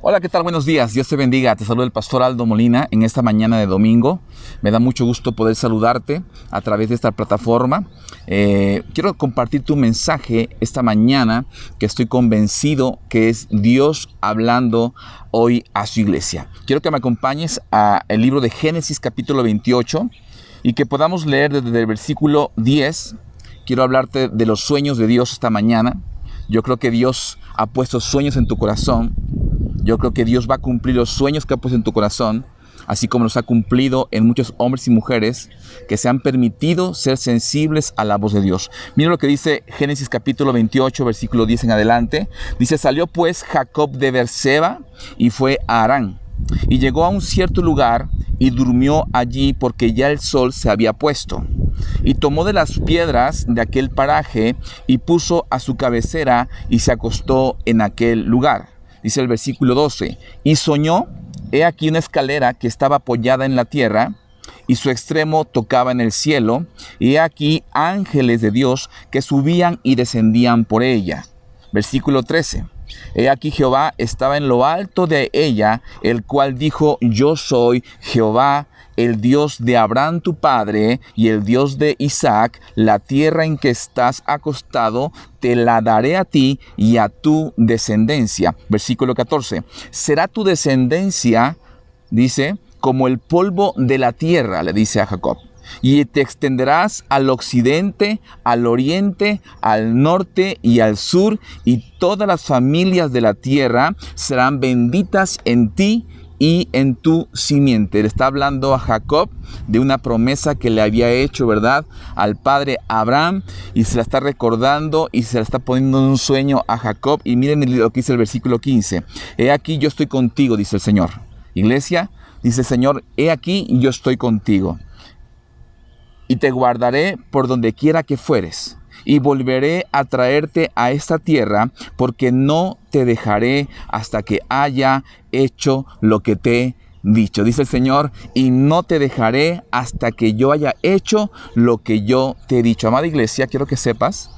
Hola, ¿qué tal? Buenos días. Dios te bendiga. Te saluda el pastor Aldo Molina en esta mañana de domingo. Me da mucho gusto poder saludarte a través de esta plataforma. Quiero compartir tu mensaje esta mañana que estoy convencido que es Dios hablando hoy a su iglesia. Quiero que me acompañes al libro de Génesis capítulo 28 y que podamos leer desde el versículo 10. Quiero hablarte de los sueños de Dios esta mañana. Yo creo que Dios ha puesto sueños en tu corazón. Yo creo que Dios va a cumplir los sueños que ha puesto en tu corazón, así como los ha cumplido en muchos hombres y mujeres que se han permitido ser sensibles a la voz de Dios. Mira lo que dice Génesis capítulo 28, versículo 10 en adelante. Dice: salió pues Jacob de Beerseba y fue a Harán, y llegó a un cierto lugar y durmió allí porque ya el sol se había puesto. Y tomó de las piedras de aquel paraje y puso a su cabecera y se acostó en aquel lugar. Dice el versículo 12, y soñó, he aquí una escalera que estaba apoyada en la tierra, y su extremo tocaba en el cielo, y he aquí ángeles de Dios que subían y descendían por ella. Versículo 13, he aquí Jehová estaba en lo alto de ella, el cual dijo: yo soy Jehová, el Dios de Abraham tu padre y el Dios de Isaac. La tierra en que estás acostado te la daré a ti y a tu descendencia. Versículo 14. Será tu descendencia, dice, como el polvo de la tierra, le dice a Jacob. Y te extenderás al occidente, al oriente, al norte y al sur, y todas las familias de la tierra serán benditas en ti y en tu simiente. Le está hablando a Jacob de una promesa que le había hecho, ¿verdad?, al padre Abraham, y se la está recordando y se la está poniendo en un sueño a Jacob. Y miren lo que dice el versículo 15. He aquí yo estoy contigo, dice el Señor. Iglesia, dice el Señor, he aquí yo estoy contigo. Y te guardaré por donde quiera que fueres. Y volveré a traerte a esta tierra, porque no te dejaré hasta que haya hecho lo que te he dicho. Dice el Señor, y no te dejaré hasta que yo haya hecho lo que yo te he dicho. Amada iglesia, quiero que sepas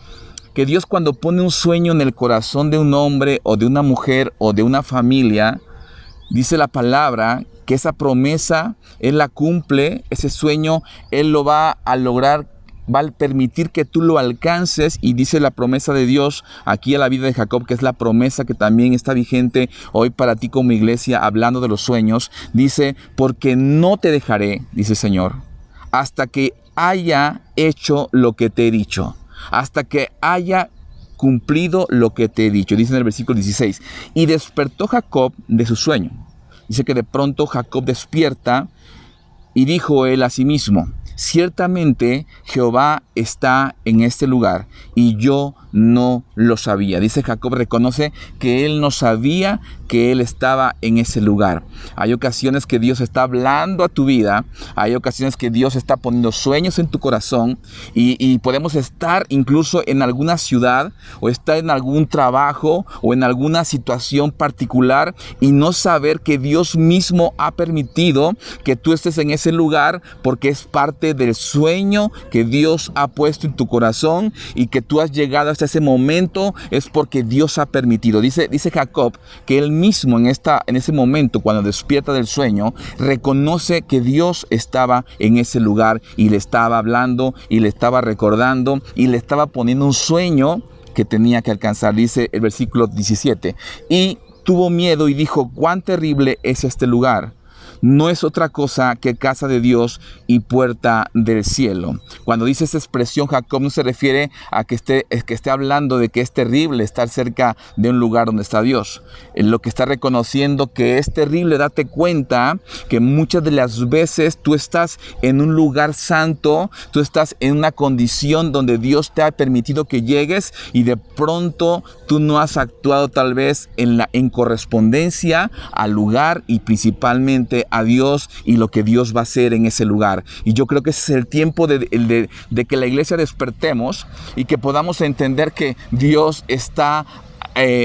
que Dios, cuando pone un sueño en el corazón de un hombre o de una mujer o de una familia, dice la palabra que esa promesa Él la cumple, ese sueño Él lo va a lograr, va a permitir que tú lo alcances. Y dice la promesa de Dios aquí a la vida de Jacob, que es la promesa que también está vigente hoy para ti como iglesia, hablando de los sueños. Dice: porque no te dejaré, dice el Señor, hasta que haya hecho lo que te he dicho, hasta que haya cumplido lo que te he dicho. Dice en el versículo 16, y despertó Jacob de su sueño. Dice que de pronto Jacob despierta y dijo él a sí mismo: ciertamente Jehová está en este lugar y yo no lo sabía. Dice Jacob, reconoce que él no sabía que él estaba en ese lugar. Hay ocasiones que Dios está hablando a tu vida, hay ocasiones que Dios está poniendo sueños en tu corazón, y podemos estar incluso en alguna ciudad o estar en algún trabajo o en alguna situación particular y no saber que Dios mismo ha permitido que tú estés en ese lugar, porque es parte del sueño que Dios ha puesto en tu corazón, y que tú has llegado hasta ese momento es porque Dios ha permitido. Dice Jacob que él mismo en ese momento, cuando despierta del sueño, reconoce que Dios estaba en ese lugar y le estaba hablando y le estaba recordando y le estaba poniendo un sueño que tenía que alcanzar. Dice el versículo 17, y tuvo miedo y dijo: cuán terrible es este lugar. No es otra cosa que casa de Dios y puerta del cielo. Cuando dice esa expresión, Jacob no se refiere a que esté hablando de que es terrible estar cerca de un lugar donde está Dios. Lo que está reconociendo que es terrible, date cuenta que muchas de las veces tú estás en un lugar santo, tú estás en una condición donde Dios te ha permitido que llegues, y de pronto tú no has actuado tal vez en correspondencia al lugar y principalmente a Dios y lo que Dios va a hacer en ese lugar. Y yo creo que ese es el tiempo de que la iglesia despertemos y que podamos entender que Dios está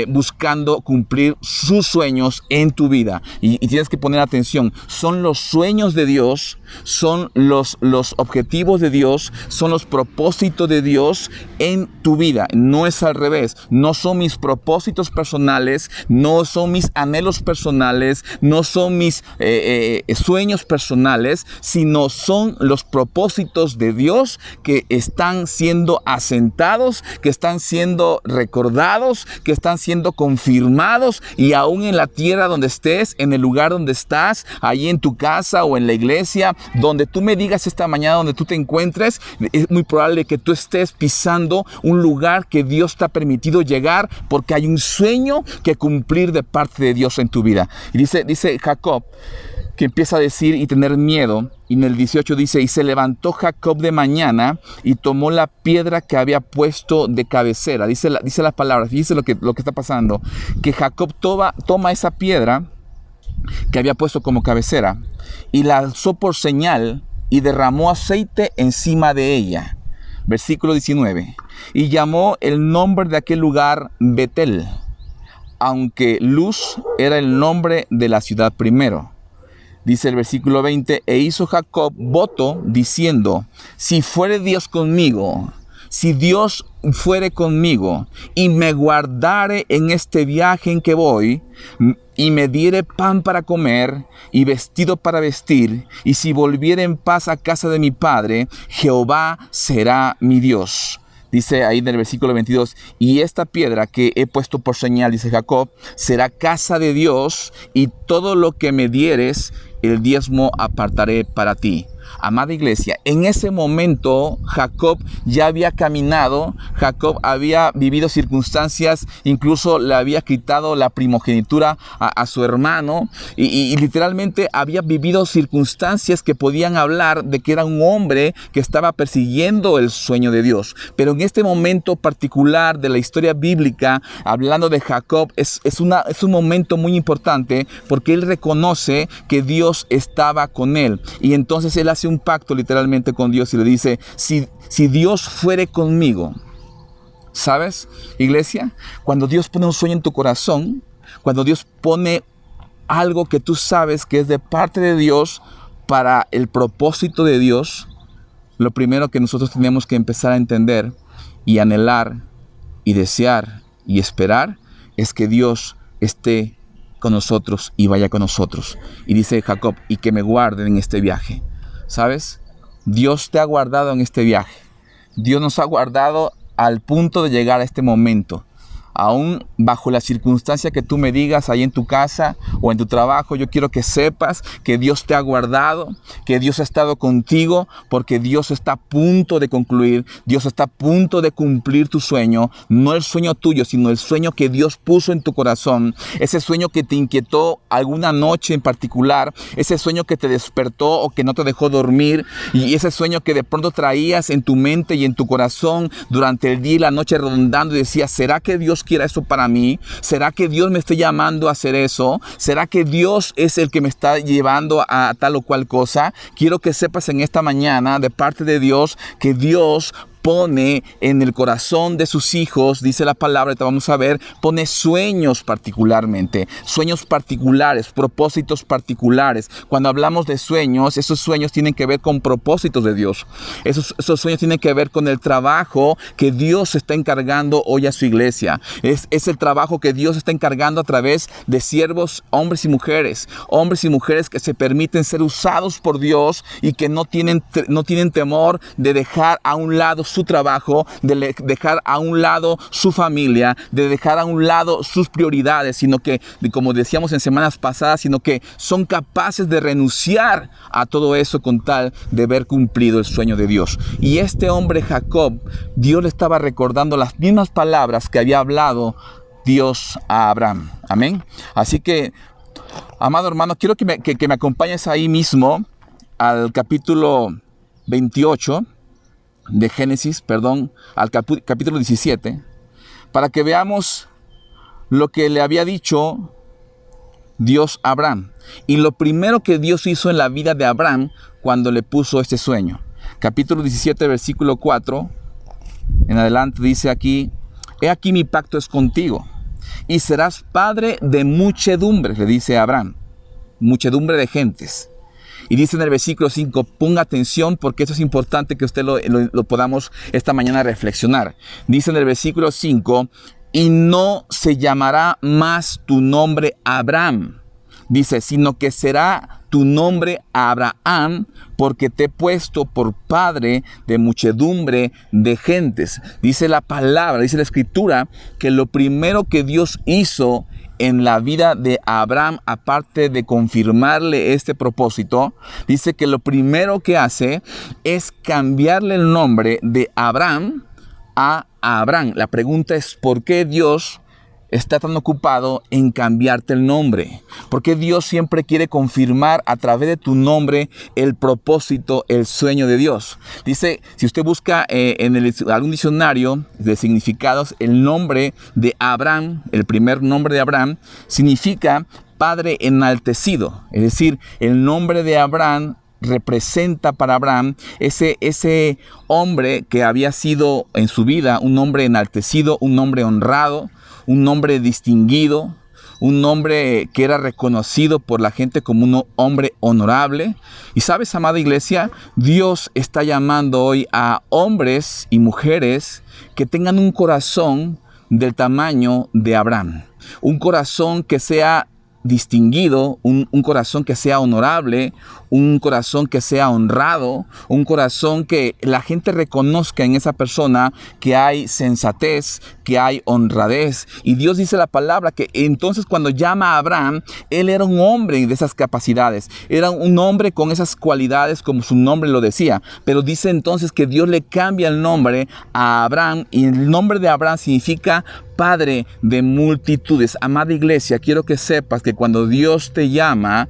buscando cumplir sus sueños en tu vida. Y tienes que poner atención. Son los sueños de Dios, son los objetivos de Dios, son los propósitos de Dios en tu vida. No es al revés. No son mis propósitos personales, no son mis anhelos personales, no son mis sueños personales, sino son los propósitos de Dios que están siendo asentados, que están siendo recordados, que están siendo confirmados, y aún en la tierra donde estés, en el lugar donde estás, ahí en tu casa o en la iglesia, donde tú me digas esta mañana donde tú te encuentres, es muy probable que tú estés pisando un lugar que Dios te ha permitido llegar, porque hay un sueño que cumplir de parte de Dios en tu vida. Y dice Jacob, que empieza a decir y tener miedo, y en el 18 dice: y se levantó Jacob de mañana y tomó la piedra que había puesto de cabecera. Dice la palabra, fíjese lo que está pasando, que Jacob toma esa piedra que había puesto como cabecera y la alzó por señal y derramó aceite encima de ella. Versículo 19. Y llamó el nombre de aquel lugar Betel, aunque Luz era el nombre de la ciudad primero. Dice el versículo 20, e hizo Jacob voto diciendo: si fuere Dios conmigo, si Dios fuere conmigo y me guardare en este viaje en que voy, y me diere pan para comer y vestido para vestir, y si volviere en paz a casa de mi padre, Jehová será mi Dios. Dice ahí en el versículo 22, y esta piedra que he puesto por señal, dice Jacob, será casa de Dios, y todo lo que me dieres, el diezmo apartaré para ti. Amada iglesia, en ese momento Jacob ya había caminado, Jacob había vivido circunstancias, incluso le había quitado la primogenitura a su hermano, y literalmente había vivido circunstancias que podían hablar de que era un hombre que estaba persiguiendo el sueño de Dios. Pero en este momento particular de la historia bíblica, hablando de Jacob, es un momento muy importante, porque él reconoce que Dios estaba con él, y entonces él hace un pacto literalmente con Dios y le dice: si Dios fuere conmigo. ¿Sabes, iglesia? Cuando Dios pone un sueño en tu corazón, cuando Dios pone algo que tú sabes que es de parte de Dios para el propósito de Dios, lo primero que nosotros tenemos que empezar a entender y anhelar y desear y esperar es que Dios esté con nosotros y vaya con nosotros. Y dice Jacob: y que me guarden en este viaje. ¿Sabes? Dios te ha guardado en este viaje. Dios nos ha guardado al punto de llegar a este momento. Aún bajo la circunstancia que tú me digas ahí en tu casa o en tu trabajo, yo quiero que sepas que Dios te ha guardado, que Dios ha estado contigo, porque Dios está a punto de concluir, Dios está a punto de cumplir tu sueño, no el sueño tuyo, sino el sueño que Dios puso en tu corazón, ese sueño que te inquietó alguna noche en particular, ese sueño que te despertó o que no te dejó dormir, y ese sueño que de pronto traías en tu mente y en tu corazón durante el día y la noche rondando y decías: ¿será que Dios quiera eso para mí? ¿Será que Dios me esté llamando a hacer eso? ¿Será que Dios es el que me está llevando a tal o cual cosa? Quiero que sepas en esta mañana de parte de Dios que Dios pone en el corazón de sus hijos, dice la palabra, te vamos a ver, pone sueños particularmente, sueños particulares, propósitos particulares. Cuando hablamos de sueños, esos sueños tienen que ver con propósitos de Dios. Esos sueños tienen que ver con el trabajo que Dios está encargando hoy a su iglesia. Es el trabajo que Dios está encargando a través de siervos, hombres y mujeres que se permiten ser usados por Dios y que no tienen temor de dejar a un lado su trabajo, de dejar a un lado su familia, de dejar a un lado sus prioridades, sino que, como decíamos en semanas pasadas, sino que son capaces de renunciar a todo eso con tal de ver cumplido el sueño de Dios. Y este hombre Jacob, Dios le estaba recordando las mismas palabras que había hablado Dios a Abraham. Amén. Así que, amado hermano, quiero que me acompañes ahí mismo al capítulo 28 de Génesis, al capítulo 17, para que veamos lo que le había dicho Dios a Abraham. Y lo primero que Dios hizo en la vida de Abraham cuando le puso este sueño. Capítulo 17, versículo 4, en adelante dice aquí: he aquí mi pacto es contigo, y serás padre de muchedumbres, le dice a Abraham, muchedumbre de gentes. Y dice en el versículo 5, ponga atención porque esto es importante que usted lo podamos esta mañana reflexionar. Dice en el versículo 5, y no se llamará más tu nombre Abraham. Dice, sino que será tu nombre Abraham, porque te he puesto por padre de muchedumbre de gentes. Dice la palabra, dice la escritura, que lo primero que Dios hizo en la vida de Abraham, aparte de confirmarle este propósito, dice que lo primero que hace es cambiarle el nombre de Abraham a Abraham. La pregunta es, ¿por qué Dios está tan ocupado en cambiarte el nombre? Porque Dios siempre quiere confirmar a través de tu nombre el propósito, el sueño de Dios. Dice, si usted busca en algún diccionario de significados, el nombre de Abraham, el primer nombre de Abraham, significa padre enaltecido. Es decir, el nombre de Abraham representa para Abraham ese hombre que había sido en su vida un hombre enaltecido, un hombre honrado, un hombre distinguido, un hombre que era reconocido por la gente como un hombre honorable. Y sabes, amada iglesia, Dios está llamando hoy a hombres y mujeres que tengan un corazón del tamaño de Abraham. Un corazón que sea distinguido, un corazón que sea honorable, un corazón que sea honrado, un corazón que la gente reconozca en esa persona que hay sensatez, que hay honradez. Y Dios dice la palabra que entonces cuando llama a Abraham, él era un hombre de esas capacidades, era un hombre con esas cualidades como su nombre lo decía. Pero dice entonces que Dios le cambia el nombre a Abraham, y el nombre de Abraham significa padre de multitudes. Amada iglesia, quiero que sepas que cuando Dios te llama,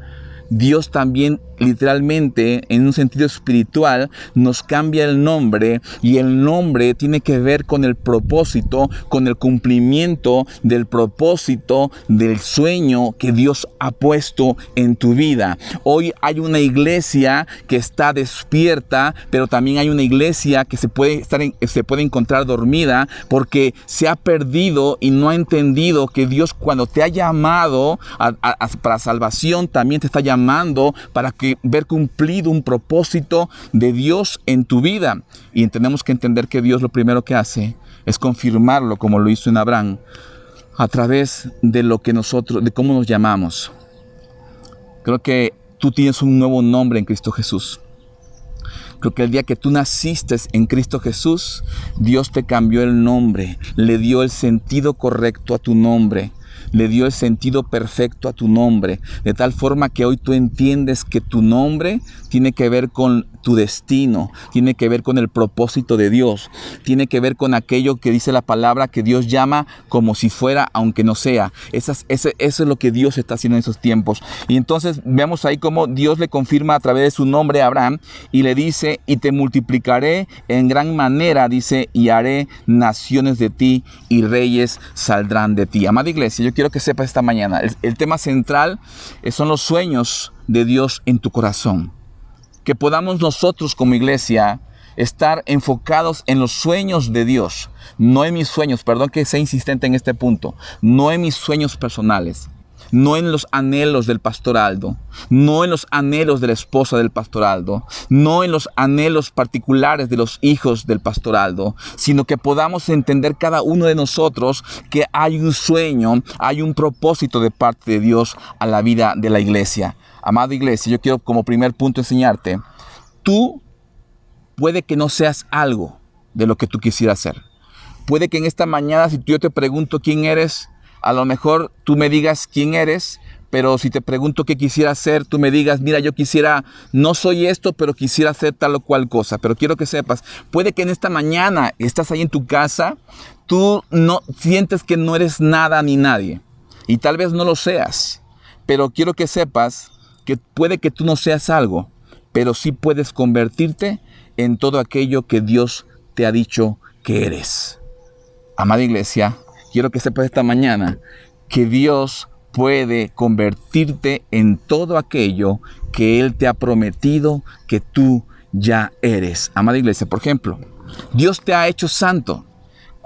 Dios también literalmente, en un sentido espiritual, nos cambia el nombre, y el nombre tiene que ver con el propósito, con el cumplimiento del propósito, del sueño que Dios ha puesto en tu vida. Hoy hay una iglesia que está despierta, pero también hay una iglesia que se puede encontrar dormida porque se ha perdido y no ha entendido que Dios, cuando te ha llamado para salvación, también te está llamando para ver cumplido un propósito de Dios en tu vida. Y tenemos que entender que Dios lo primero que hace es confirmarlo, como lo hizo en Abraham, a través de de cómo nos llamamos. Creo que tú tienes un nuevo nombre en Cristo Jesús. Creo que el día que tú naciste en Cristo Jesús, Dios te cambió el nombre, le dio el sentido correcto a tu nombre. Le dio el sentido perfecto a tu nombre, de tal forma que hoy tú entiendes que tu nombre tiene que ver con tu destino, tiene que ver con el propósito de Dios, tiene que ver con aquello que dice la palabra que Dios llama como si fuera, aunque no sea. Eso es lo que Dios está haciendo en esos tiempos. Y entonces vemos ahí cómo Dios le confirma a través de su nombre a Abraham y le dice, y te multiplicaré en gran manera, dice, y haré naciones de ti y reyes saldrán de ti. Amada iglesia, yo quiero que sepas esta mañana, el tema central son los sueños de Dios en tu corazón. Que podamos nosotros como iglesia estar enfocados en los sueños de Dios, no en mis sueños, perdón que sea insistente en este punto, no en mis sueños personales, no en los anhelos del pastor Aldo, no en los anhelos de la esposa del pastor Aldo, no en los anhelos particulares de los hijos del pastor Aldo, sino que podamos entender cada uno de nosotros que hay un sueño, hay un propósito de parte de Dios a la vida de la iglesia. Amada iglesia, yo quiero como primer punto enseñarte, tú puede que no seas algo de lo que tú quisieras ser. Puede que en esta mañana, si yo te pregunto quién eres, a lo mejor tú me digas quién eres, pero si te pregunto qué quisiera ser, tú me digas, mira, yo quisiera, no soy esto, pero quisiera hacer tal o cual cosa. Pero quiero que sepas, puede que en esta mañana estás ahí en tu casa, tú no sientes que no eres nada ni nadie, y tal vez no lo seas, pero quiero que sepas que puede que tú no seas algo, pero sí puedes convertirte en todo aquello que Dios te ha dicho que eres. Amada iglesia, quiero que sepas esta mañana que Dios puede convertirte en todo aquello que Él te ha prometido que tú ya eres. Amada iglesia, por ejemplo, Dios te ha hecho santo.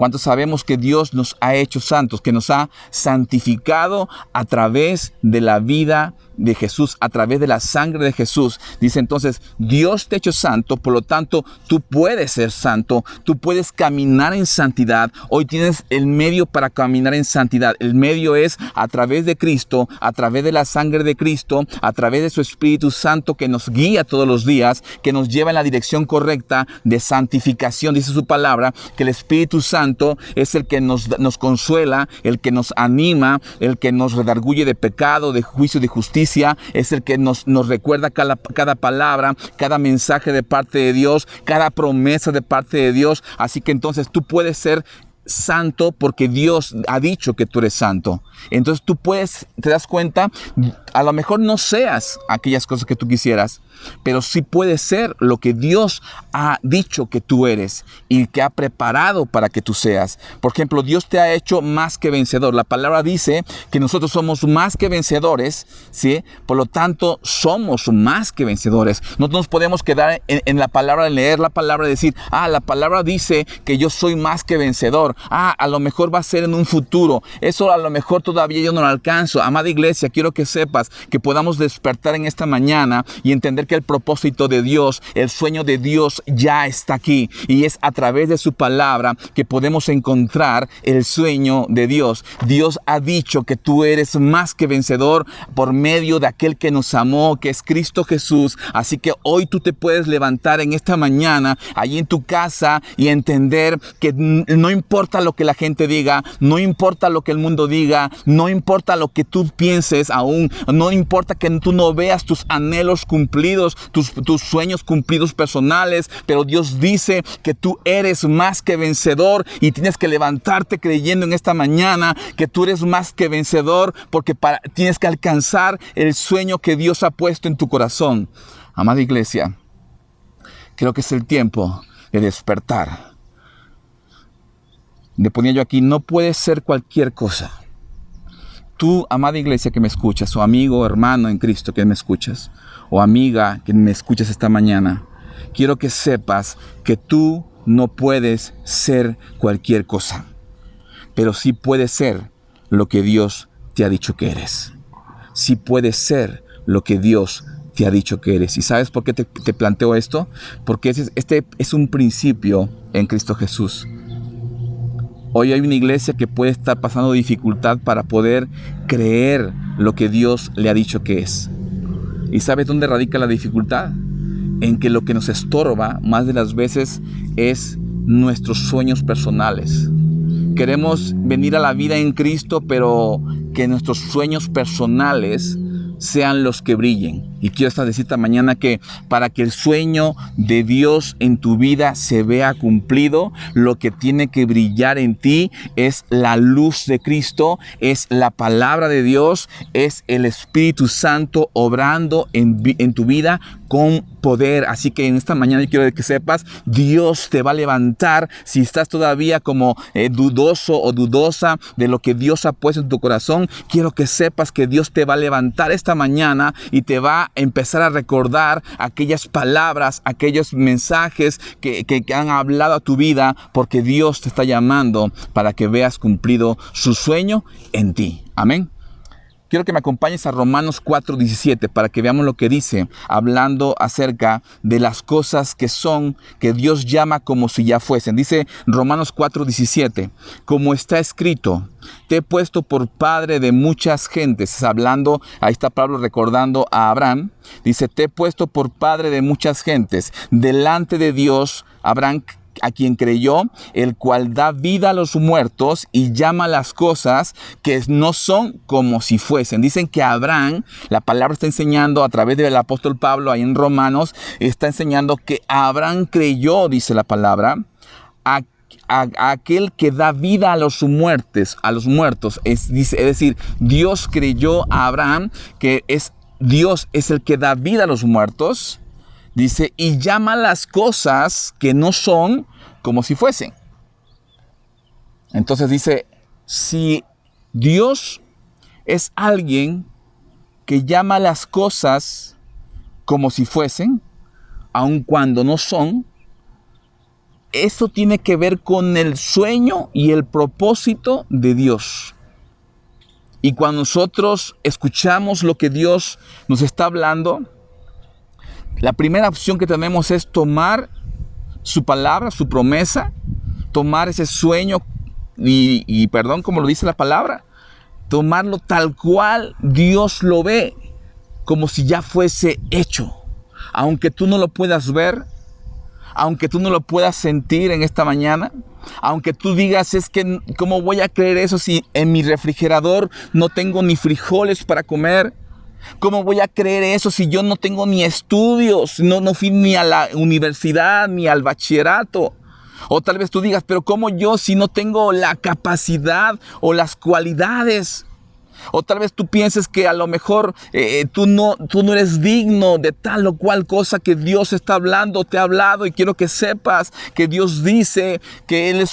¿Cuántos sabemos que Dios nos ha hecho santos, que nos ha santificado a través de la vida de Jesús, a través de la sangre de Jesús? Dice entonces, Dios te ha hecho santo, por lo tanto, tú puedes ser santo, tú puedes caminar en santidad. Hoy tienes el medio para caminar en santidad. El medio es a través de Cristo, a través de la sangre de Cristo, a través de su Espíritu Santo que nos guía todos los días, que nos lleva en la dirección correcta de santificación. Dice su palabra que el Espíritu Santo es el que nos consuela, el que nos anima, el que nos redarguye de pecado, de juicio, de justicia. Es el que nos recuerda cada palabra, cada mensaje de parte de Dios, cada promesa de parte de Dios. Así que entonces tú puedes ser santo porque Dios ha dicho que tú eres santo. Entonces tú puedes, te das cuenta, a lo mejor no seas aquellas cosas que tú quisieras, pero sí puedes ser lo que Dios ha dicho que tú eres y que ha preparado para que tú seas. Por ejemplo, Dios te ha hecho más que vencedor. La palabra dice que nosotros somos más que vencedores, ¿sí? Por lo tanto, somos más que vencedores. No nos podemos quedar en la palabra, en leer la palabra y decir, la palabra dice que yo soy más que vencedor. A lo mejor va a ser en un futuro. Eso a lo mejor todavía yo no lo alcanzo. Amada iglesia, quiero que sepas que podamos despertar en esta mañana y entender que el propósito de Dios, el sueño de Dios ya está aquí. Y es a través de su palabra que podemos encontrar el sueño de Dios. Dios ha dicho que tú eres más que vencedor por medio de aquel que nos amó, que es Cristo Jesús. Así que hoy tú te puedes levantar en esta mañana, allí en tu casa, y entender que no importa lo que la gente diga, no importa lo que el mundo diga, no importa lo que tú pienses aún, no importa que tú no veas tus anhelos cumplidos, tus sueños cumplidos personales, pero Dios dice que tú eres más que vencedor y tienes que levantarte creyendo en esta mañana que tú eres más que vencedor porque tienes que alcanzar el sueño que Dios ha puesto en tu corazón. Amada iglesia, creo que es el tiempo de despertar. Le ponía yo aquí, no puede ser cualquier cosa. Tú, amada iglesia que me escuchas, o amigo, hermano en Cristo que me escuchas, o amiga que me escuchas esta mañana, quiero que sepas que tú no puedes ser cualquier cosa, pero sí puedes ser lo que Dios te ha dicho que eres. Sí puedes ser lo que Dios te ha dicho que eres. ¿Y sabes por qué te planteo esto? Porque este es un principio en Cristo Jesús. Hoy hay una iglesia que puede estar pasando dificultad para poder creer lo que Dios le ha dicho que es. ¿Y sabes dónde radica la dificultad? En que lo que nos estorba más de las veces es nuestros sueños personales. Queremos venir a la vida en Cristo, pero que nuestros sueños personales sean los que brillen. Y quiero decirte esta mañana que para que el sueño de Dios en tu vida se vea cumplido, lo que tiene que brillar en ti es la luz de Cristo, es la palabra de Dios, es el Espíritu Santo obrando en tu vida con poder. Así que en esta mañana yo quiero que sepas, Dios te va a levantar. Si estás todavía como dudoso o dudosa de lo que Dios ha puesto en tu corazón, quiero que sepas que Dios te va a levantar esta mañana y te va a empezar a recordar aquellas palabras, aquellos mensajes que han hablado a tu vida, porque Dios te está llamando para que veas cumplido su sueño en ti. Amén. Quiero que me acompañes a Romanos 4:17 para que veamos lo que dice, hablando acerca de las cosas que Dios llama como si ya fuesen. Dice Romanos 4:17, como está escrito, te he puesto por padre de muchas gentes. Hablando, ahí está Pablo recordando a Abraham. Dice, te he puesto por padre de muchas gentes. Delante de Dios, Abraham, a quien creyó, el cual da vida a los muertos y llama las cosas que no son como si fuesen. Dicen que Abraham, la palabra está enseñando a través del apóstol Pablo, ahí en Romanos, está enseñando que Abraham creyó, dice la palabra, a aquel que da vida a los muertos. Es decir, Dios creyó a Abraham que Dios es el que da vida a los muertos. Dice, y llama las cosas que no son como si fuesen. Entonces dice, si Dios es alguien que llama las cosas como si fuesen, aun cuando no son, eso tiene que ver con el sueño y el propósito de Dios. Y cuando nosotros escuchamos lo que Dios nos está hablando, la primera opción que tenemos es tomar su palabra, su promesa, tomar ese sueño y perdón, como lo dice la palabra, tomarlo tal cual Dios lo ve, como si ya fuese hecho. Aunque tú no lo puedas ver, aunque tú no lo puedas sentir en esta mañana, aunque tú digas, es que ¿cómo voy a creer eso si en mi refrigerador no tengo ni frijoles para comer? ¿Cómo voy a creer eso si yo no tengo ni estudios? No fui ni a la universidad ni al bachillerato. O tal vez tú digas, pero ¿cómo yo si no tengo la capacidad o las cualidades? O tal vez tú pienses que a lo mejor tú no eres digno de tal o cual cosa que Dios está hablando, te ha hablado, y quiero que sepas que Dios dice que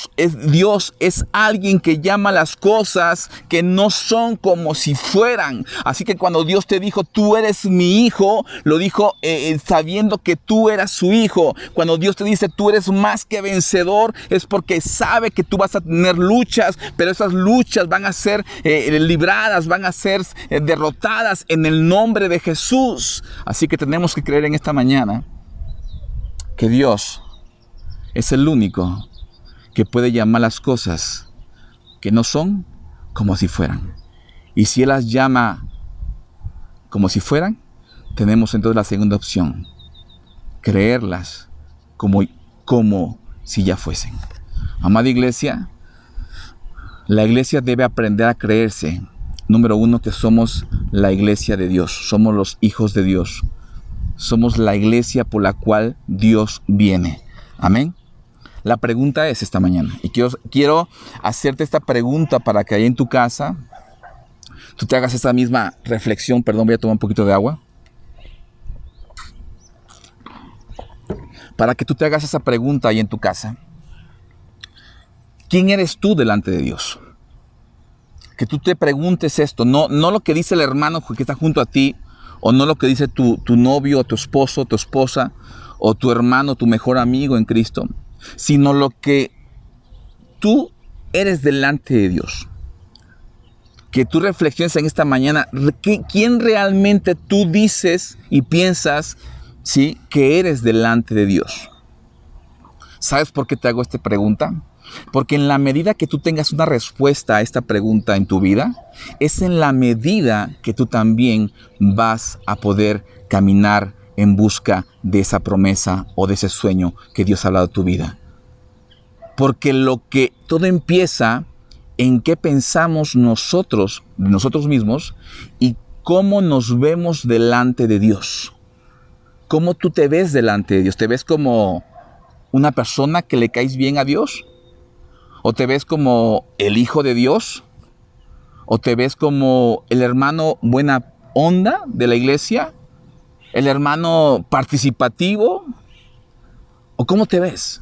Dios es alguien que llama las cosas que no son como si fueran. Así que cuando Dios te dijo, tú eres mi hijo, lo dijo sabiendo que tú eras su hijo. Cuando Dios te dice, tú eres más que vencedor, es porque sabe que tú vas a tener luchas, pero esas luchas van a ser libradas, van a ser derrotadas en el nombre de Jesús. Así que tenemos que creer en esta mañana que Dios es el único que puede llamar las cosas que no son como si fueran. Y si Él las llama como si fueran, tenemos entonces la segunda opción: creerlas como si ya fuesen. Amada iglesia, la iglesia debe aprender a creerse. Número uno, que somos la iglesia de Dios, somos los hijos de Dios, somos la iglesia por la cual Dios viene. Amén. La pregunta es esta mañana, y quiero hacerte esta pregunta para que ahí en tu casa tú te hagas esa misma reflexión. Perdón, voy a tomar un poquito de agua. Para que tú te hagas esa pregunta ahí en tu casa. ¿Quién eres tú delante de Dios? Que tú te preguntes esto, no lo que dice el hermano que está junto a ti, o no lo que dice tu novio, o tu esposo, tu esposa, o tu hermano, tu mejor amigo en Cristo, sino lo que tú eres delante de Dios. Que tú reflexiones en esta mañana, ¿quién realmente tú dices y piensas, sí, que eres delante de Dios? ¿Sabes por qué te hago esta pregunta? Porque en la medida que tú tengas una respuesta a esta pregunta en tu vida, es en la medida que tú también vas a poder caminar en busca de esa promesa o de ese sueño que Dios ha hablado de tu vida. Porque todo empieza en qué pensamos nosotros, de nosotros mismos, y cómo nos vemos delante de Dios. ¿Cómo tú te ves delante de Dios? ¿Te ves como una persona que le caes bien a Dios? ¿O te ves como el hijo de Dios? ¿O te ves como el hermano buena onda de la iglesia? ¿El hermano participativo? ¿O cómo te ves?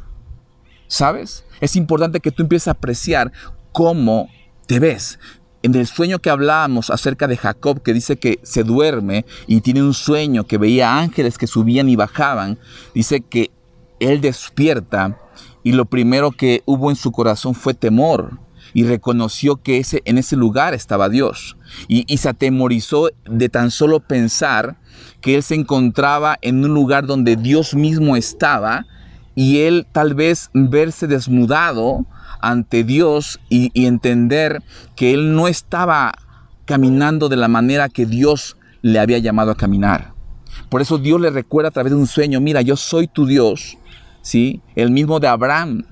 ¿Sabes? Es importante que tú empieces a apreciar cómo te ves. En el sueño que hablábamos acerca de Jacob, que dice que se duerme y tiene un sueño que veía ángeles que subían y bajaban, dice que él despierta y lo primero que hubo en su corazón fue temor, y reconoció que en ese lugar estaba Dios, y se atemorizó de tan solo pensar que él se encontraba en un lugar donde Dios mismo estaba, y él tal vez verse desnudado ante Dios y entender que él no estaba caminando de la manera que Dios le había llamado a caminar. Por eso Dios le recuerda a través de un sueño: mira, yo soy tu Dios, ¿sí? El mismo de Abraham,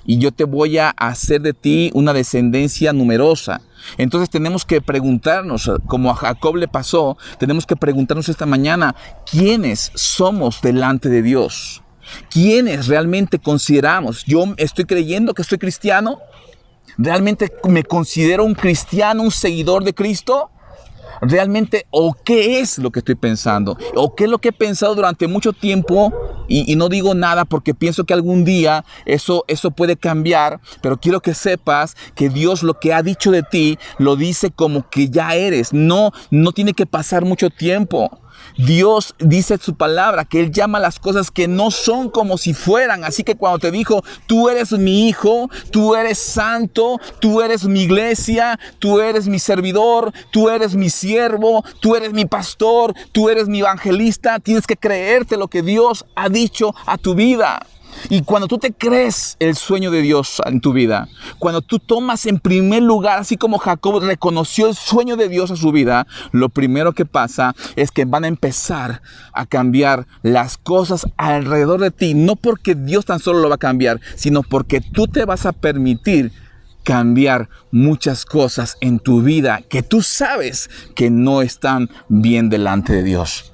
y yo te voy a hacer de ti una descendencia numerosa. Entonces tenemos que preguntarnos, como a Jacob le pasó, tenemos que preguntarnos esta mañana, ¿quiénes somos delante de Dios? ¿Quiénes realmente consideramos? ¿Yo estoy creyendo que soy cristiano? ¿Realmente me considero un cristiano, un seguidor de Cristo? ¿Realmente o qué es lo que estoy pensando? ¿O qué es lo que he pensado durante mucho tiempo? Y no digo nada porque pienso que algún día eso puede cambiar, pero quiero que sepas que Dios lo que ha dicho de ti lo dice como que ya eres. No tiene que pasar mucho tiempo. Dios dice en su palabra que Él llama las cosas que no son como si fueran. Así que cuando te dijo, tú eres mi hijo, tú eres santo, tú eres mi iglesia, tú eres mi servidor, tú eres mi siervo, tú eres mi pastor, tú eres mi evangelista, tienes que creerte lo que Dios ha dicho a tu vida. Y cuando tú te crees el sueño de Dios en tu vida, cuando tú tomas en primer lugar, así como Jacob reconoció el sueño de Dios a su vida, lo primero que pasa es que van a empezar a cambiar las cosas alrededor de ti. No porque Dios tan solo lo va a cambiar, sino porque tú te vas a permitir cambiar muchas cosas en tu vida que tú sabes que no están bien delante de Dios.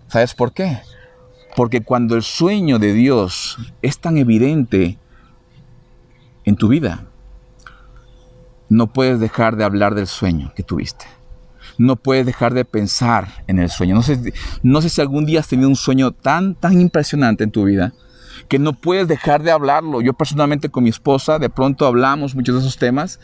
¿Sabes por qué? Porque cuando el sueño de Dios es tan evidente en tu vida, no puedes dejar de hablar del sueño que tuviste. No puedes dejar de pensar en el sueño. No sé si algún día has tenido un sueño tan impresionante en tu vida que no puedes dejar de hablarlo. Yo personalmente con mi esposa de pronto hablamos muchos de esos temas.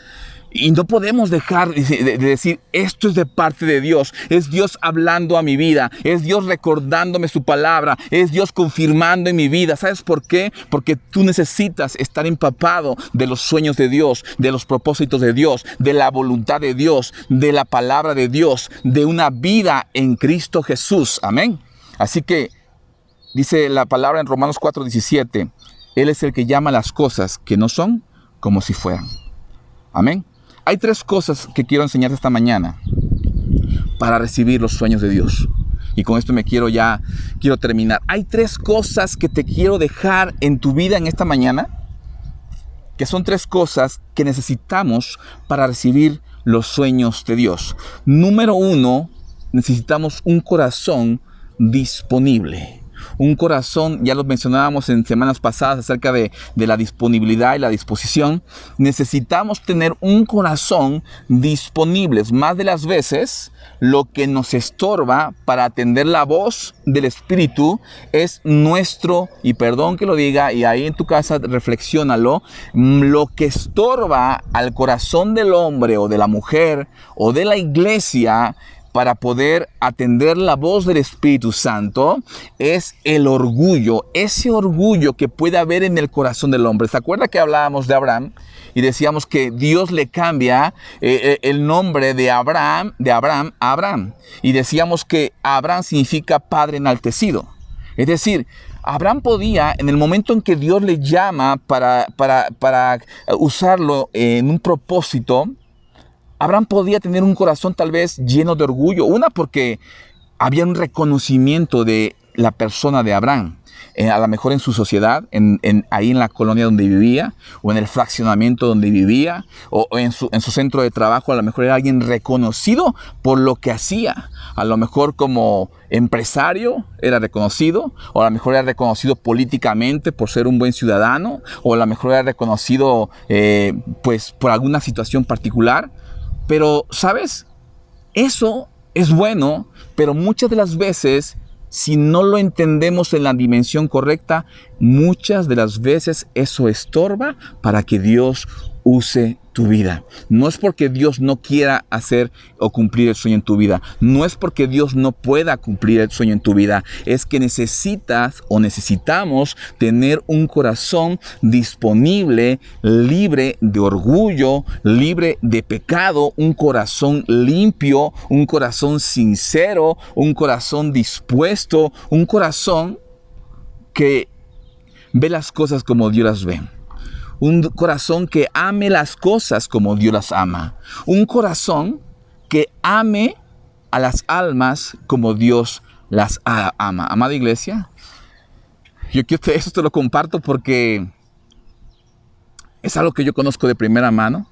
Y no podemos dejar de decir, esto es de parte de Dios. Es Dios hablando a mi vida. Es Dios recordándome su palabra. Es Dios confirmando en mi vida. ¿Sabes por qué? Porque tú necesitas estar empapado de los sueños de Dios, de los propósitos de Dios, de la voluntad de Dios, de la palabra de Dios, de una vida en Cristo Jesús. Amén. Así que dice la palabra en Romanos 4:17, Él es el que llama las cosas que no son como si fueran. Amén. Hay 3 cosas que quiero enseñarte esta mañana para recibir los sueños de Dios. Y con esto quiero terminar. Hay 3 cosas que te quiero dejar en tu vida en esta mañana, que son 3 cosas que necesitamos para recibir los sueños de Dios. Número 1, necesitamos un corazón disponible. Un corazón, ya lo mencionábamos en semanas pasadas acerca de la disponibilidad y la disposición. Necesitamos tener un corazón disponible. Más de las veces, lo que nos estorba para atender la voz del Espíritu es nuestro, y perdón que lo diga, y ahí en tu casa reflexiónalo, lo que estorba al corazón del hombre o de la mujer o de la iglesia para poder atender la voz del Espíritu Santo es el orgullo, ese orgullo que puede haber en el corazón del hombre. ¿Se acuerda que hablábamos de Abraham y decíamos que Dios le cambia el nombre de Abraham a Abraham? Y decíamos que Abraham significa padre enaltecido. Es decir, Abraham podía, en el momento en que Dios le llama para usarlo en un propósito, Abraham podía tener un corazón tal vez lleno de orgullo. Una, porque había un reconocimiento de la persona de Abraham. A lo mejor en su sociedad, ahí en la colonia donde vivía, o en el fraccionamiento donde vivía, o en su centro de trabajo, a lo mejor era alguien reconocido por lo que hacía. A lo mejor como empresario era reconocido, o a lo mejor era reconocido políticamente por ser un buen ciudadano, o a lo mejor era reconocido pues por alguna situación particular. Pero, ¿sabes? Eso es bueno, pero muchas de las veces, si no lo entendemos en la dimensión correcta, muchas de las veces eso estorba para que Dios use tu vida. No es porque Dios no quiera hacer o cumplir el sueño en tu vida. No es porque Dios no pueda cumplir el sueño en tu vida. Es que necesitas o necesitamos tener un corazón disponible, libre de orgullo, libre de pecado, un corazón limpio, un corazón sincero, un corazón dispuesto, un corazón que ve las cosas como Dios las ve. Un corazón que ame las cosas como Dios las ama. Un corazón que ame a las almas como Dios las ama. Amada iglesia, eso te lo comparto porque es algo que yo conozco de primera mano.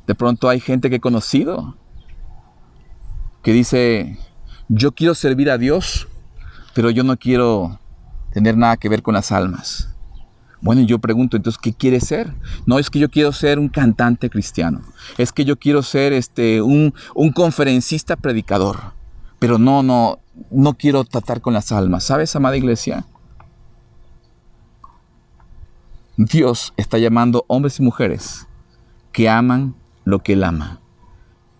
De pronto hay gente que he conocido que dice, yo quiero servir a Dios, pero yo no quiero tener nada que ver con las almas. Bueno, yo pregunto, entonces, ¿qué quieres ser? No, es que yo quiero ser un cantante cristiano. Es que yo quiero ser un conferencista predicador. Pero no quiero tratar con las almas. ¿Sabes, amada iglesia? Dios está llamando hombres y mujeres que aman lo que Él ama.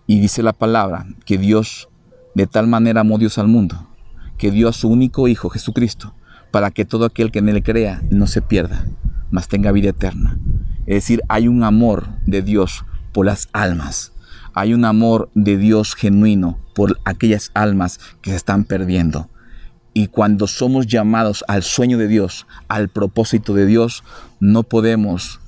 Y dice la palabra que Dios De tal manera amó Dios al mundo, que dio a su único Hijo, Jesucristo, para que todo aquel que en Él crea no se pierda, mas tenga vida eterna. Es decir, hay un amor de Dios por las almas. Hay un amor de Dios genuino por aquellas almas que se están perdiendo. Y cuando somos llamados al sueño de Dios, al propósito de Dios, no podemos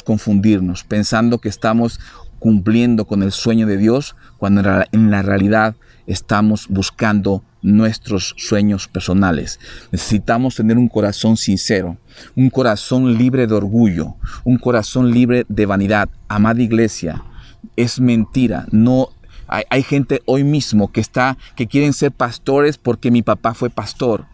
confundirnos pensando que estamos cumpliendo con el sueño de Dios, cuando en la realidad estamos buscando nuestros sueños personales. Necesitamos tener un corazón sincero, un corazón libre de orgullo, un corazón libre de vanidad. Amada iglesia, es mentira. No hay gente hoy mismo que quieren ser pastores porque mi papá fue pastor.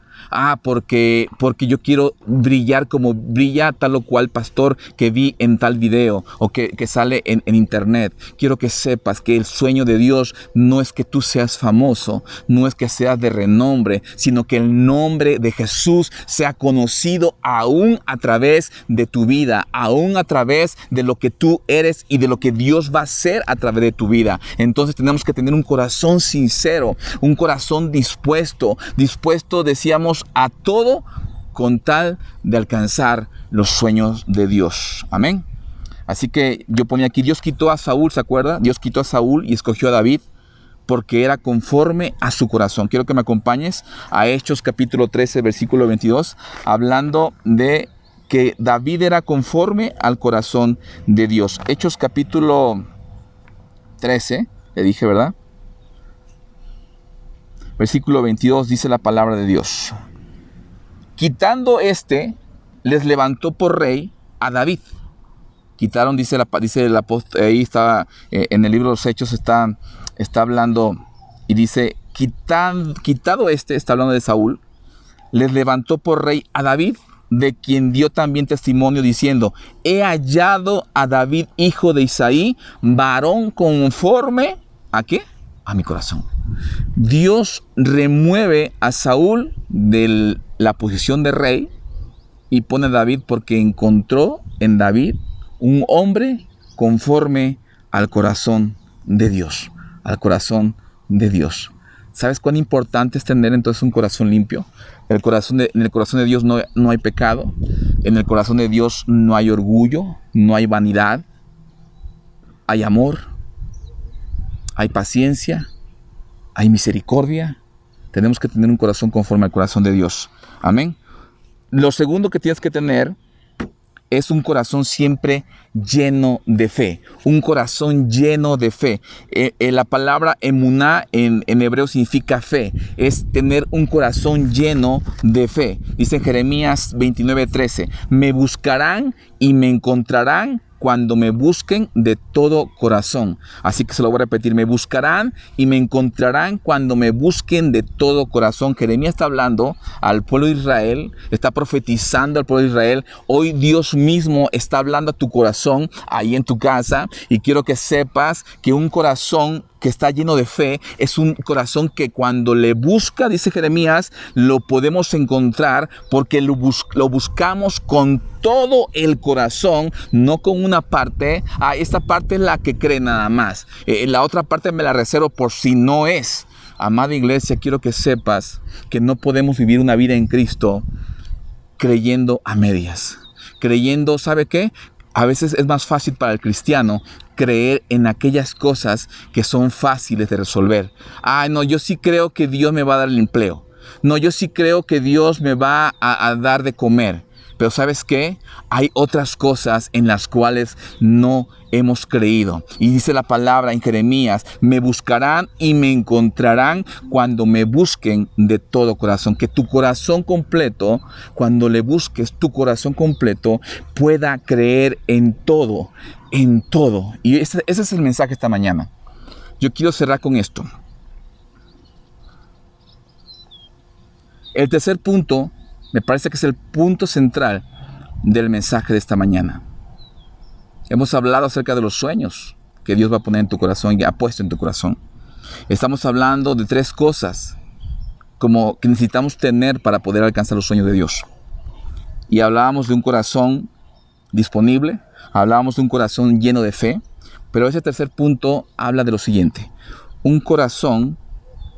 Porque yo quiero brillar como brilla tal o cual pastor que vi en tal video o que sale en internet. Quiero que sepas que el sueño de Dios no es que tú seas famoso, no es que seas de renombre, sino que el nombre de Jesús sea conocido aún a través de tu vida, aún a través de lo que tú eres y de lo que Dios va a hacer a través de tu vida. Entonces tenemos que tener un corazón sincero, un corazón dispuesto, decíamos, a todo con tal de alcanzar los sueños de Dios. Amén. Así que yo ponía aquí, Dios quitó a Saúl, ¿se acuerda? Dios quitó a Saúl y escogió a David porque era conforme a su corazón. Quiero que me acompañes a Hechos capítulo 13, versículo 22, hablando de que David era conforme al corazón de Dios. Hechos capítulo 13, le dije, ¿verdad? Versículo 22 dice la palabra de Dios. Quitando les levantó por rey a David. Quitaron, dice el apóstol, ahí está, en el libro de los Hechos está hablando y dice, quitado está hablando de Saúl, les levantó por rey a David, de quien dio también testimonio diciendo, he hallado a David, hijo de Isaí, varón conforme, ¿a qué? A mi corazón. Dios remueve a Saúl de la posición de rey y pone a David porque encontró en David un hombre conforme al corazón de Dios. Al corazón de Dios. ¿Sabes cuán importante es tener entonces un corazón limpio? En el corazón de Dios no hay pecado. En el corazón de Dios no hay orgullo, no hay vanidad. Hay amor. Hay paciencia, hay misericordia. Tenemos que tener un corazón conforme al corazón de Dios. Amén. Lo segundo que tienes que tener es un corazón siempre lleno de fe. Un corazón lleno de fe. La palabra emuná en hebreo significa fe. Es tener un corazón lleno de fe. Dice Jeremías 29:13. Me buscarán y me encontrarán cuando me busquen de todo corazón. Así que se lo voy a repetir. Me buscarán y me encontrarán cuando me busquen de todo corazón. Jeremías está hablando al pueblo de Israel, está profetizando al pueblo de Israel. Hoy Dios mismo está hablando a tu corazón, ahí en tu casa. Y quiero que sepas que un corazón que está lleno de fe es un corazón que cuando le busca, dice Jeremías, lo podemos encontrar porque lo buscamos con todo el corazón, no con una parte. Esta parte es la que cree nada más. La otra parte me la reservo por si no es. Amada iglesia, quiero que sepas que no podemos vivir una vida en Cristo creyendo a medias. Creyendo, ¿sabe qué? A veces es más fácil para el cristiano creer en aquellas cosas que son fáciles de resolver. No, yo sí creo que Dios me va a dar el empleo. No, yo sí creo que Dios me va a dar de comer. Pero ¿sabes qué? Hay otras cosas en las cuales no hemos creído. Y dice la palabra en Jeremías, me buscarán y me encontrarán cuando me busquen de todo corazón. Que tu corazón completo, cuando le busques tu corazón completo, pueda creer en todo, en todo. Y ese es el mensaje esta mañana. Yo quiero cerrar con esto. El tercer punto, me parece que es el punto central del mensaje de esta mañana. Hemos hablado acerca de los sueños que Dios va a poner en tu corazón y ha puesto en tu corazón. Estamos hablando de tres cosas como que necesitamos tener para poder alcanzar los sueños de Dios. Y hablábamos de un corazón disponible, hablábamos de un corazón lleno de fe, pero ese tercer punto habla de lo siguiente: un corazón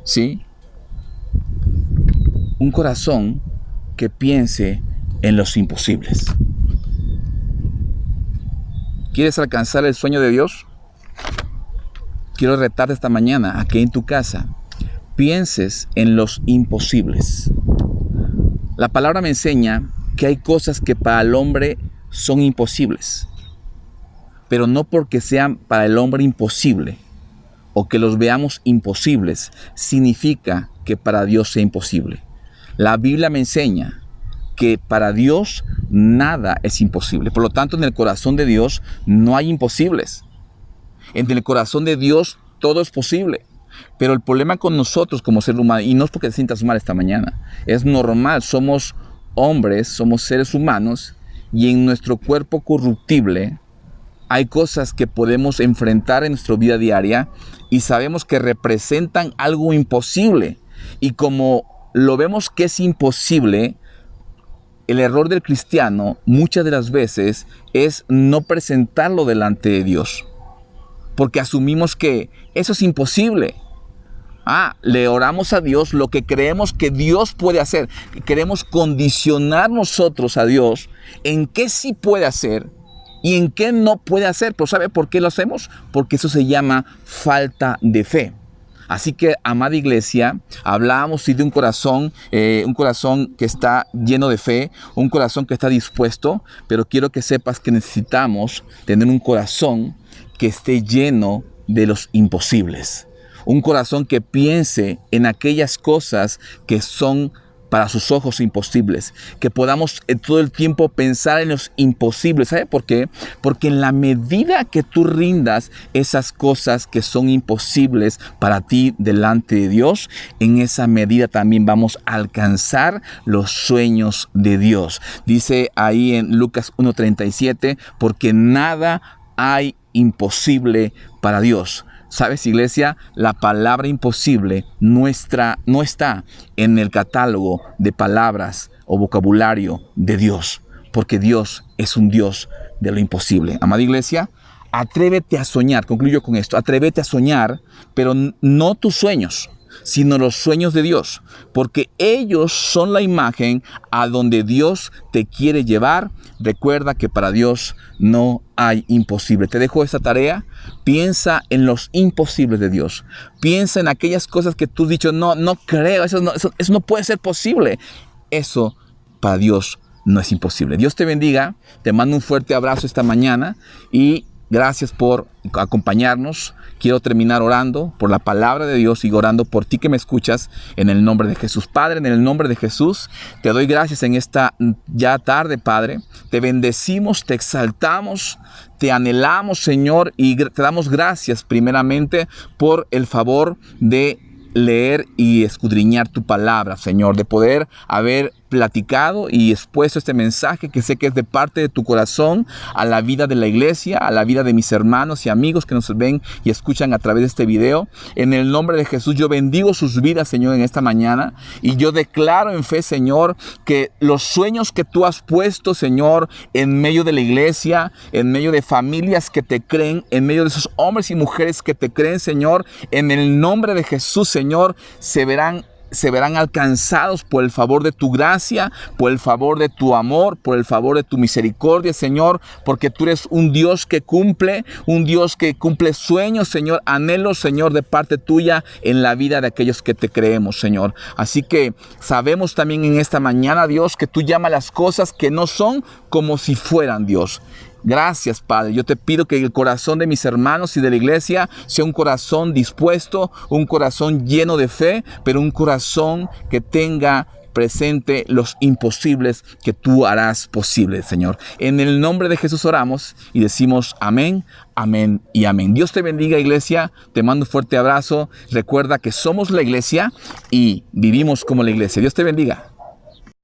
¿sí? Un corazón que piense en los imposibles. ¿Quieres alcanzar el sueño de Dios? Quiero retarte esta mañana a que en tu casa pienses en los imposibles. La palabra me enseña que hay cosas que para el hombre son imposibles, pero no porque sean para el hombre imposible o que los veamos imposibles, significa que para Dios sea imposible. La Biblia me enseña que para Dios nada es imposible. Por lo tanto, en el corazón de Dios no hay imposibles. En el corazón de Dios todo es posible. Pero el problema con nosotros como ser humano, y no es porque te sientas mal esta mañana, es normal, somos hombres, somos seres humanos, y en nuestro cuerpo corruptible hay cosas que podemos enfrentar en nuestra vida diaria y sabemos que representan algo imposible. Y como lo vemos que es imposible, el error del cristiano muchas de las veces es no presentarlo delante de Dios, porque asumimos que eso es imposible. Le oramos a Dios lo que creemos que Dios puede hacer. Queremos condicionar nosotros a Dios en qué sí puede hacer y en qué no puede hacer. Pero ¿sabe por qué lo hacemos? Porque eso se llama falta de fe. Así que, amada iglesia, hablábamos de un corazón que está lleno de fe, un corazón que está dispuesto, pero quiero que sepas que necesitamos tener un corazón que esté lleno de los imposibles. Un corazón que piense en aquellas cosas que son para sus ojos imposibles. Que podamos todo el tiempo pensar en los imposibles. ¿Sabe por qué? Porque en la medida que tú rindas esas cosas que son imposibles para ti delante de Dios, en esa medida también vamos a alcanzar los sueños de Dios. Dice ahí en Lucas 1:37, porque nada hay imposible para Dios. ¿Sabes, iglesia? La palabra imposible no está en el catálogo de palabras o vocabulario de Dios, porque Dios es un Dios de lo imposible. Amada iglesia, atrévete a soñar. Concluyo con esto. Atrévete a soñar, pero no tus sueños, sino los sueños de Dios, porque ellos son la imagen a donde Dios te quiere llevar. Recuerda que para Dios no hay imposible. Te dejo esta tarea. Piensa en los imposibles de Dios. Piensa en aquellas cosas que tú has dicho, no creo, eso no puede ser posible. Eso para Dios no es imposible. Dios te bendiga. Te mando un fuerte abrazo esta mañana y gracias por acompañarnos. Quiero terminar orando por la palabra de Dios y orando por ti que me escuchas en el nombre de Jesús. Padre, en el nombre de Jesús, te doy gracias en esta ya tarde, Padre. Te bendecimos, te exaltamos, te anhelamos, Señor, y te damos gracias primeramente por el favor de leer y escudriñar tu palabra, Señor, de poder haber platicado y expuesto este mensaje que sé que es de parte de tu corazón a la vida de la iglesia, a la vida de mis hermanos y amigos que nos ven y escuchan a través de este video. En el nombre de Jesús yo bendigo sus vidas, Señor, en esta mañana, y yo declaro en fe, Señor, que los sueños que tú has puesto, Señor, en medio de la iglesia, en medio de familias que te creen, en medio de esos hombres y mujeres que te creen, Señor, en el nombre de Jesús, Señor, se verán alcanzados por el favor de tu gracia, por el favor de tu amor, por el favor de tu misericordia, Señor, porque tú eres un Dios que cumple sueños, Señor, anhelos, Señor, de parte tuya en la vida de aquellos que te creemos, Señor. Así que sabemos también en esta mañana, Dios, que tú llamas las cosas que no son como si fueran, Dios. Gracias, Padre. Yo te pido que el corazón de mis hermanos y de la iglesia sea un corazón dispuesto, un corazón lleno de fe, pero un corazón que tenga presente los imposibles que tú harás posibles, Señor. En el nombre de Jesús oramos y decimos amén, amén y amén. Dios te bendiga, iglesia. Te mando un fuerte abrazo. Recuerda que somos la iglesia y vivimos como la iglesia. Dios te bendiga.